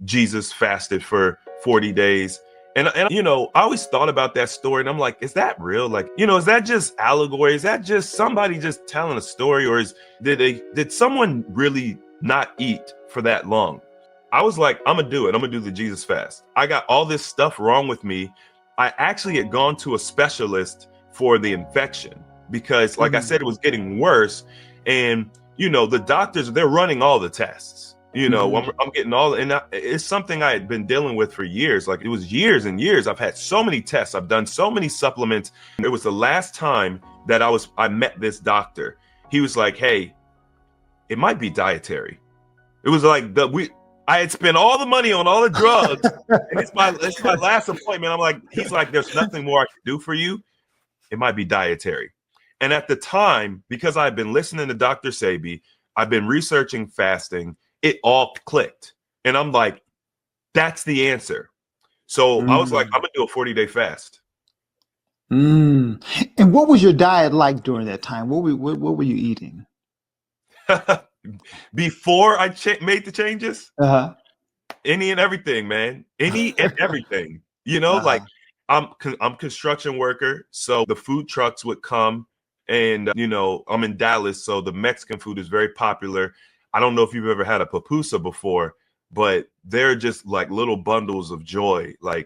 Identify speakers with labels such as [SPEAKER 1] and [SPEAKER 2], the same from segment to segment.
[SPEAKER 1] Jesus fasted for 40 days. And I always thought about that story and I'm like, is that real? Like, is that just allegory? Is that just somebody just telling a story? Or did someone really not eat for that long? I was like, I'm gonna do it. I'm gonna do the Jesus fast. I got all this stuff wrong with me. I actually had gone to a specialist for the infection because, like I said, it was getting worse. And, the doctors, they're running all the tests. I'm getting it's something I had been dealing with for years. Like, it was years and years. I've had so many tests. I've done so many supplements. It was the last time that I met this doctor. He was like, hey, it might be dietary. It was like I had spent all the money on all the drugs, and it's my last appointment. He's like, there's nothing more I can do for you. It might be dietary. And at the time, because I've been listening to Dr. Sebi, I've been researching fasting, it all clicked. And I'm like, that's the answer. So I was like, I'm gonna do a 40-day fast.
[SPEAKER 2] And what was your diet like during that time? What were you eating?
[SPEAKER 1] Before I made the changes? Any and everything, man. Any and everything. Like I'm construction worker, so the food trucks would come, and I'm in Dallas, so the Mexican food is very popular. I don't know if you've ever had a pupusa before, but they're just like little bundles of joy. Like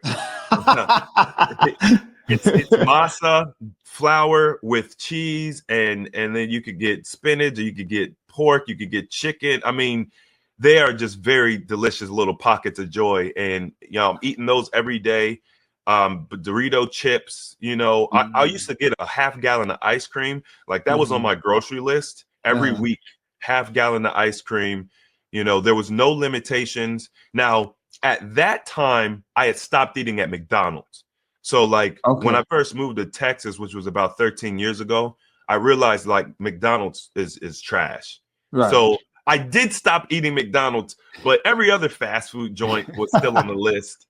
[SPEAKER 1] it's masa flour with cheese, and then you could get spinach, or you could get pork, you could get chicken. I mean, they are just very delicious little pockets of joy. And, I'm eating those every day. Dorito chips, I used to get a half gallon of ice cream. Like, that was on my grocery list every week, half gallon of ice cream. There was no limitations. Now, at that time, I had stopped eating at McDonald's. So when I first moved to Texas, which was about 13 years ago, I realized like McDonald's is trash. Right. So I did stop eating McDonald's, but every other fast food joint was still on the list.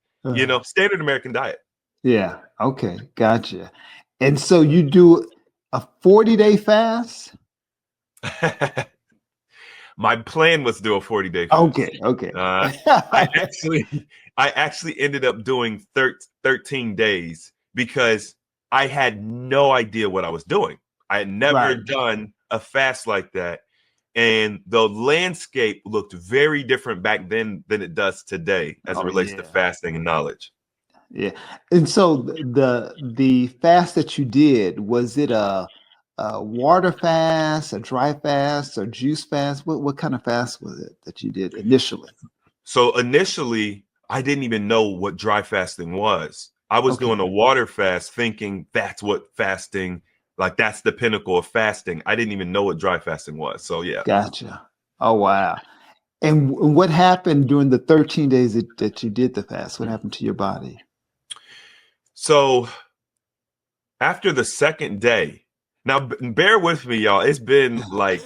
[SPEAKER 1] Standard American diet.
[SPEAKER 2] Yeah. Okay. Gotcha. And so you do a 40-day fast?
[SPEAKER 1] My plan was to do a 40-day fast.
[SPEAKER 2] Okay.
[SPEAKER 1] I actually ended up doing 13 days because I had no idea what I was doing. I had never done a fast like that. And the landscape looked very different back then than it does today as it relates to fasting and knowledge.
[SPEAKER 2] Yeah. And so the fast that you did, was it a water fast, a dry fast, or juice fast? What kind of fast was it that you did initially?
[SPEAKER 1] So initially, I didn't even know what dry fasting was. I was doing a water fast thinking that's what fasting, like that's the pinnacle of fasting. I didn't even know what dry fasting was. So yeah.
[SPEAKER 2] Gotcha. Oh, wow. And what happened during the 13 days that you did the fast? What happened to your body?
[SPEAKER 1] So after the second day, now bear with me, y'all. It's been like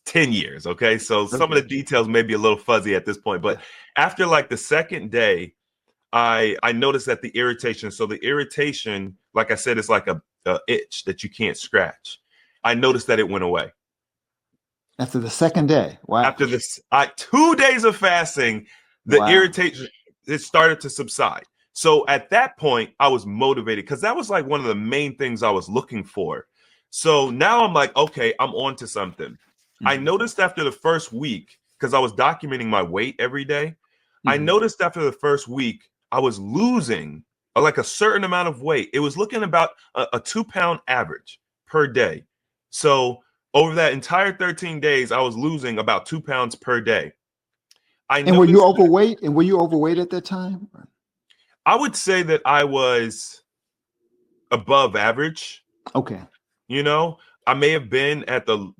[SPEAKER 1] 10 years. Okay. So some of the details may be a little fuzzy at this point, but after like the second day, I noticed that the irritation. So the irritation, like I said, is like a itch that you can't scratch. I noticed that it went away.
[SPEAKER 2] After the second day. Wow.
[SPEAKER 1] After 2 days of fasting, the irritation, it started to subside. So at that point, I was motivated because that was like one of the main things I was looking for. So now I'm like, okay, I'm on to something. I noticed after the first week, because I was documenting my weight every day, I noticed after the first week, I was losing like a certain amount of weight. It was looking about a 2-pound average per day. So over that entire 13 days, I was losing about 2 pounds per day.
[SPEAKER 2] And were you overweight? And were you overweight at that time?
[SPEAKER 1] I would say that I was above average.
[SPEAKER 2] Okay.
[SPEAKER 1] I may have been at the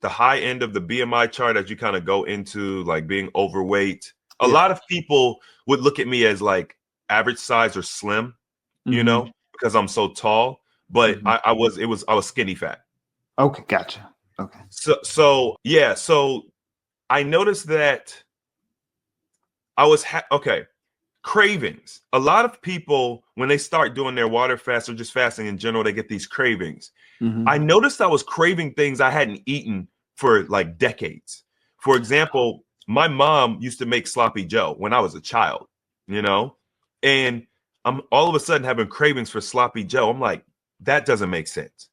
[SPEAKER 1] high end of the BMI chart as you kind of go into like being overweight. A lot of people would look at me as like average size or slim, because I'm so tall, but I was skinny fat.
[SPEAKER 2] Okay. Gotcha. Okay.
[SPEAKER 1] So I noticed that I was cravings. A lot of people, when they start doing their water fast or just fasting in general, they get these cravings. I noticed I was craving things I hadn't eaten for like decades. For example, my mom used to make sloppy Joe when I was a child, you know, and I'm all of a sudden having cravings for sloppy Joe. I'm like, that doesn't make sense.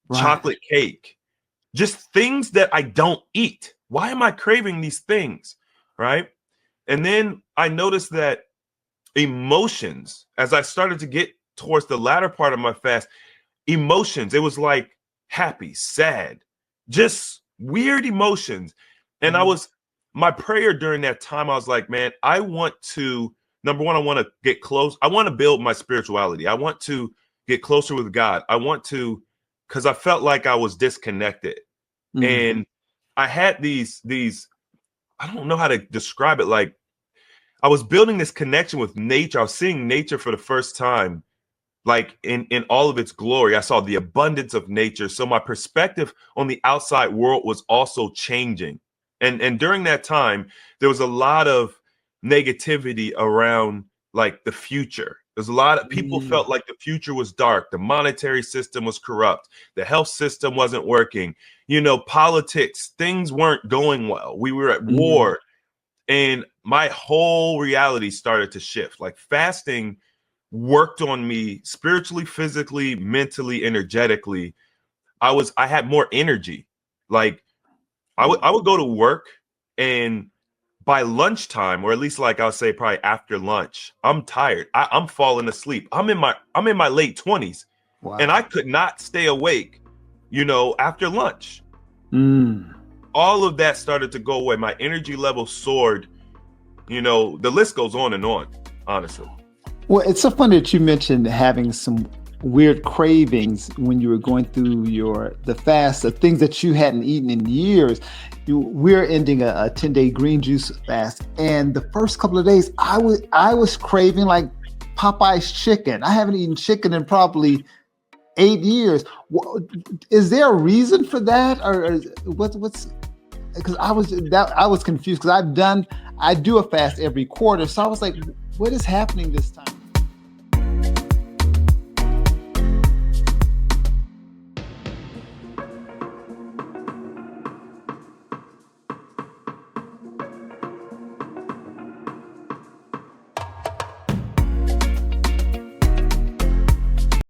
[SPEAKER 2] Right.
[SPEAKER 1] Chocolate cake, just things that I don't eat. Why am I craving these things? Right. And then I noticed that emotions, as I started to get towards the latter part of my fast, emotions, it was like happy, sad, just weird emotions. And I
[SPEAKER 2] Mhm.
[SPEAKER 1] was, my prayer during that time, I was like, man, I want to, number one, I want to get close. I want to build my spirituality. I want to get closer with God. I want to, because I felt like I was disconnected.
[SPEAKER 2] Mhm.
[SPEAKER 1] And I had these, I don't know how to describe it. Like I was building this connection with nature. I was seeing nature for the first time, like in all of its glory. I saw the abundance of nature. So my perspective on the outside world was also changing. And during that time, there was a lot of negativity around like the future. There's a lot of people
[SPEAKER 2] Mm.
[SPEAKER 1] felt like the future was dark. The monetary system was corrupt. The health system wasn't working. You know, politics, things weren't going well. We were at
[SPEAKER 2] Mm.
[SPEAKER 1] war. And my whole reality started to shift. Like fasting worked on me spiritually, physically, mentally, energetically. I had more energy. Like I would go to work, and by lunchtime, or at least like I'll say probably after lunch, I'm tired. I'm falling asleep. I'm in my late 20s, and I
[SPEAKER 2] Wow.
[SPEAKER 1] could not stay awake, you know, after lunch.
[SPEAKER 2] Mm.
[SPEAKER 1] All of that started to go away. My energy level soared. You know, the list goes on, honestly.
[SPEAKER 2] Well, it's so funny that you mentioned having some weird cravings when you were going through the fast, the things that you hadn't eaten in years. We're ending a 10-day green juice fast, and the first couple of days, I was craving like Popeye's chicken. I haven't eaten chicken in probably 8 years. Is there a reason for that, or what's? Because I was confused because I do a fast every quarter, so I was like, what is happening this time?